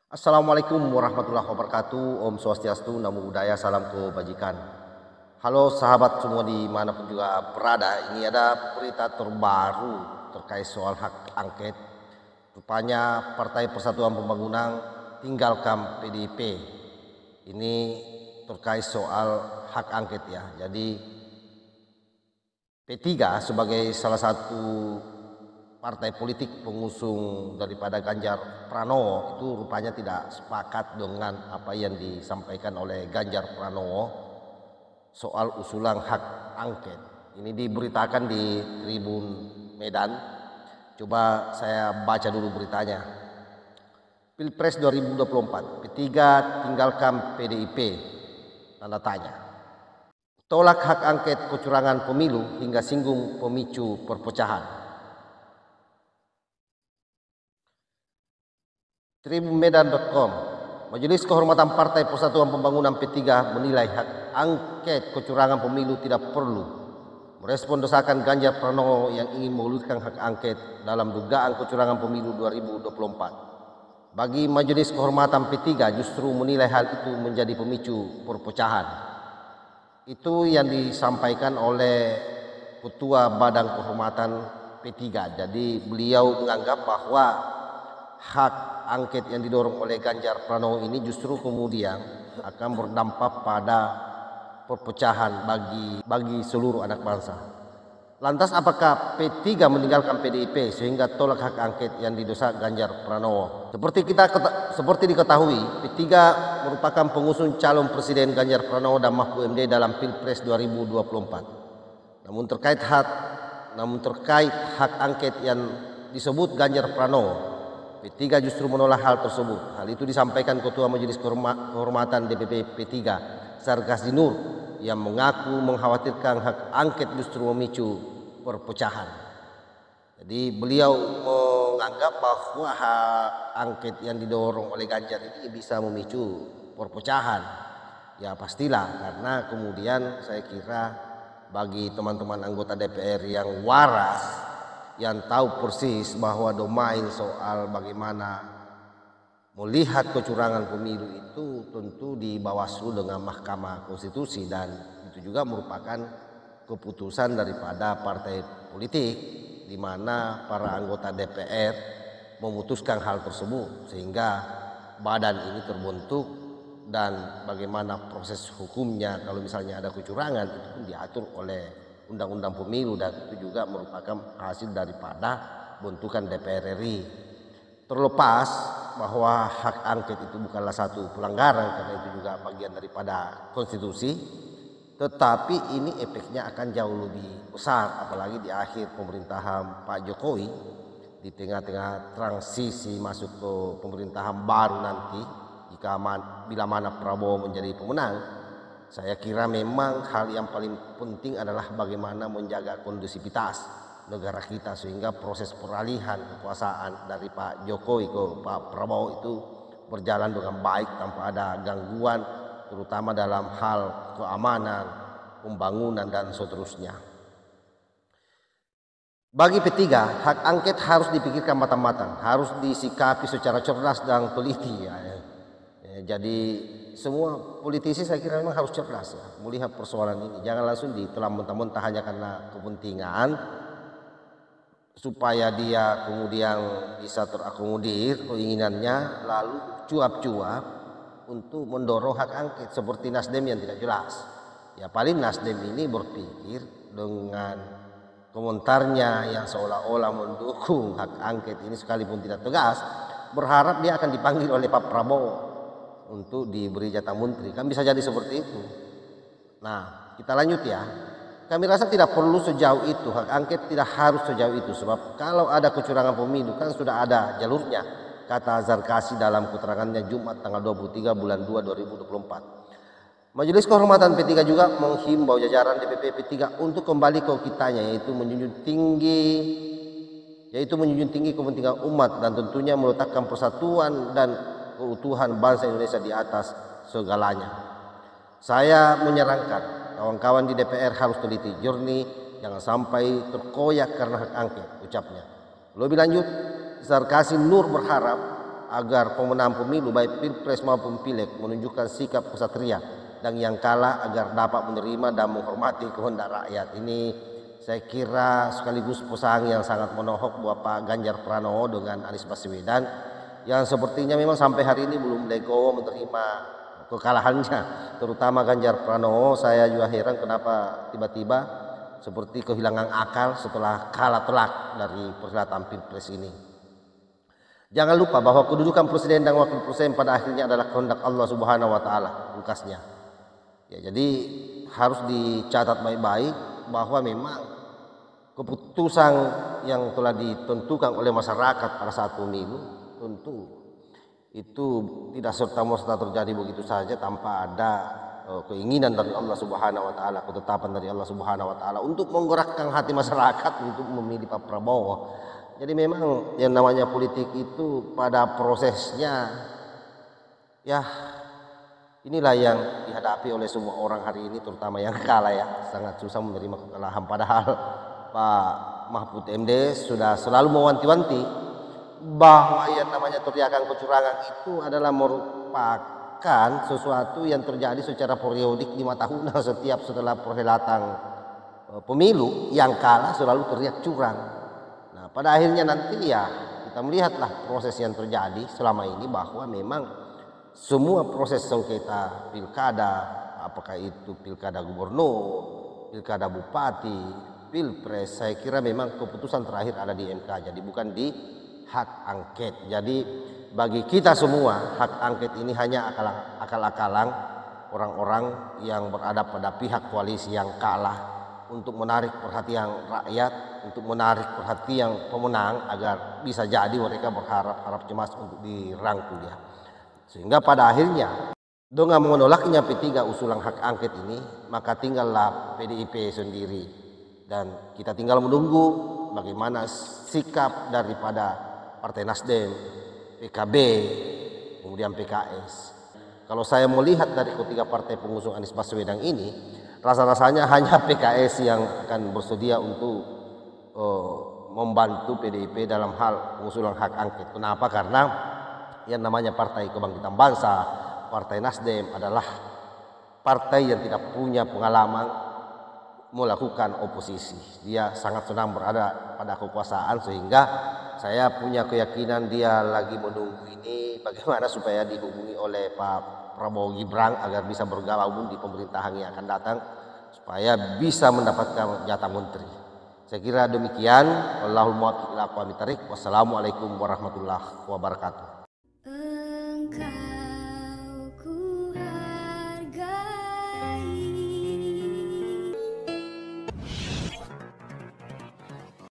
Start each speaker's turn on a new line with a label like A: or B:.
A: Assalamualaikum warahmatullahi wabarakatuh. Om Swastiastu, Namo Buddhaya, salam kebajikan. Halo sahabat semua dimanapun juga berada. Ini ada berita terbaru terkait soal hak angket. Rupanya Partai Persatuan Pembangunan tinggalkan PDIP. Ini terkait soal hak angket ya. Jadi P3 sebagai salah satu partai politik pengusung daripada Ganjar Pranowo itu rupanya tidak sepakat dengan apa yang disampaikan oleh Ganjar Pranowo soal usulan hak angket. Ini diberitakan di Tribun Medan. Coba saya baca dulu beritanya. Pilpres 2024, P3 tinggalkan PDIP, tanda tanya. Tolak hak angket kecurangan pemilu hingga singgung pemicu perpecahan. Tribunmedan.com. Majelis Kehormatan Partai Persatuan Pembangunan P3 menilai hak angket kecurangan pemilu tidak perlu. Merespon desakan Ganjar Pranowo yang ingin mengulirkan hak angket dalam dugaan kecurangan pemilu 2024. Bagi Majelis Kehormatan P3 justru menilai hal itu menjadi pemicu perpecahan. Itu yang disampaikan oleh Ketua Badan Kehormatan P3. Jadi beliau menganggap bahwa hak angket yang didorong oleh Ganjar Pranowo ini justru kemudian akan berdampak pada perpecahan bagi seluruh anak bangsa. Lantas apakah P3 meninggalkan PDIP sehingga tolak hak angket yang didesak Ganjar Pranowo? Seperti diketahui, P3 merupakan pengusung calon presiden Ganjar Pranowo dan Mahfud MD dalam Pilpres 2024. Namun terkait hak angket yang disebut Ganjar Pranowo, P3 justru menolak hal tersebut. Hal itu disampaikan Ketua Majelis Kehormatan DPP P3, Sargasdi Nur, yang mengaku mengkhawatirkan hak angket justru memicu perpecahan. Jadi beliau menganggap bahwa hak angket yang didorong oleh Ganjar ini bisa memicu perpecahan. Ya pastilah, karena kemudian saya kira bagi teman-teman anggota DPR yang waras, yang tahu persis bahwa domain soal bagaimana melihat kecurangan pemilu itu tentu di Bawaslu dengan Mahkamah Konstitusi, dan itu juga merupakan keputusan daripada partai politik di mana para anggota DPR memutuskan hal tersebut sehingga badan ini terbentuk, dan bagaimana proses hukumnya kalau misalnya ada kecurangan itu pun diatur oleh Undang-Undang Pemilu, dan itu juga merupakan hasil daripada bentukan DPR RI. Terlepas bahwa hak angket itu bukanlah satu pelanggaran karena itu juga bagian daripada konstitusi, tetapi ini efeknya akan jauh lebih besar apalagi di akhir pemerintahan Pak Jokowi, di tengah-tengah transisi masuk ke pemerintahan baru nanti bila mana Prabowo menjadi pemenang. Saya kira memang hal yang paling penting adalah bagaimana menjaga kondusivitas negara kita sehingga proses peralihan kekuasaan dari Pak Jokowi ke Pak Prabowo itu berjalan dengan baik tanpa ada gangguan, terutama dalam hal keamanan, pembangunan dan seterusnya. Bagi P3, hak angket harus dipikirkan matang-matang, harus disikapi secara cerdas dan teliti. Jadi semua politisi saya kira memang harus cerdas ya, melihat persoalan ini. Jangan langsung ditelan mentah-mentah hanya karena kepentingan supaya dia kemudian bisa terakomodir keinginannya, lalu cuap-cuap untuk mendorong hak angket seperti Nasdem yang tidak jelas. Ya paling Nasdem ini berpikir dengan komentarnya yang seolah-olah mendukung hak angket ini sekalipun tidak tegas, berharap dia akan dipanggil oleh Pak Prabowo untuk diberi jatah menteri, kan bisa jadi seperti itu. Nah, kita lanjut ya. Kami rasa tidak perlu sejauh itu, hak angket tidak harus sejauh itu, sebab kalau ada kecurangan pemilu kan sudah ada jalurnya, kata Zarkasi dalam keterangannya Jumat tanggal 23 bulan 2 2024. Majelis Kehormatan P3 juga menghimbau jajaran DPP P3 untuk kembali ke kitanya, yaitu menjunjung tinggi kepentingan umat dan tentunya meletakkan persatuan dan keutuhan bangsa Indonesia di atas segalanya. Saya menyarankan kawan-kawan di DPR harus teliti, jernih, jangan sampai terkoyak karena hak angket, ucapnya. Lebih lanjut, Zarkasi Nur berharap agar pemenang pemilu baik pilpres maupun pileg menunjukkan sikap kesatria, dan yang kalah agar dapat menerima dan menghormati kehendak rakyat. Ini saya kira sekaligus pesan yang sangat menohok buat Pak Ganjar Pranowo dengan Anies Baswedan, yang sepertinya memang sampai hari ini belum legowo menerima kekalahannya. Terutama Ganjar Pranowo, saya juga heran kenapa tiba-tiba seperti kehilangan akal setelah kalah telak dari perhelatan pilpres ini. Jangan lupa bahwa kedudukan presiden dan wakil presiden pada akhirnya adalah kehendak Allah Subhanahu wa taala, pungkasnya. Ya, jadi harus dicatat baik-baik bahwa memang keputusan yang telah ditentukan oleh masyarakat pada saat pemilu tentu itu tidak serta-merta terjadi begitu saja tanpa ada keinginan dari Allah Subhanahu wa taala, ketetapan dari Allah Subhanahu wa taala untuk menggerakkan hati masyarakat untuk memilih Pak Prabowo. Jadi memang yang namanya politik itu pada prosesnya ya inilah yang dihadapi oleh semua orang hari ini, terutama yang kalah ya, sangat susah menerima kekalahan. Padahal Pak Mahfud MD sudah selalu mewanti-wanti bahwa yang namanya teriakan kecurangan itu adalah merupakan sesuatu yang terjadi secara periodik 5 tahunan. Setiap setelah perhelatan pemilu yang kalah selalu teriak curang. Nah, pada akhirnya nanti ya kita melihatlah proses yang terjadi selama ini, bahwa memang semua proses sengketa pilkada, apakah itu pilkada gubernur, pilkada bupati, pilpres, saya kira memang keputusan terakhir ada di MK, jadi bukan di hak angket. Jadi bagi kita semua hak angket ini hanya akal-akalan orang-orang yang berada pada pihak koalisi yang kalah untuk menarik perhatian rakyat, untuk menarik perhatian pemenang agar bisa jadi mereka berharap cemas untuk dirangkul ya. Sehingga pada akhirnya dengan menolaknya P3 usulan hak angket ini, maka tinggallah PDIP sendiri, dan kita tinggal menunggu bagaimana sikap daripada Partai Nasdem, PKB, kemudian PKS. Kalau saya melihat dari ketiga partai pengusung Anies Baswedan ini, rasa-rasanya hanya PKS yang akan bersedia untuk membantu PDIP dalam hal pengusulan hak angket. Kenapa? Karena yang namanya Partai Kebangkitan Bangsa, Partai Nasdem adalah partai yang tidak punya pengalaman melakukan oposisi. Dia sangat senang berada pada kekuasaan, sehingga saya punya keyakinan dia lagi menunggu ini bagaimana supaya dihubungi oleh Pak Prabowo Gibran agar bisa bergabung di pemerintahan yang akan datang, supaya bisa mendapatkan jatah menteri. Saya kira demikian. Wallahul muwaffiq ila aqwamit thoriq. Wassalamualaikum warahmatullahi wabarakatuh.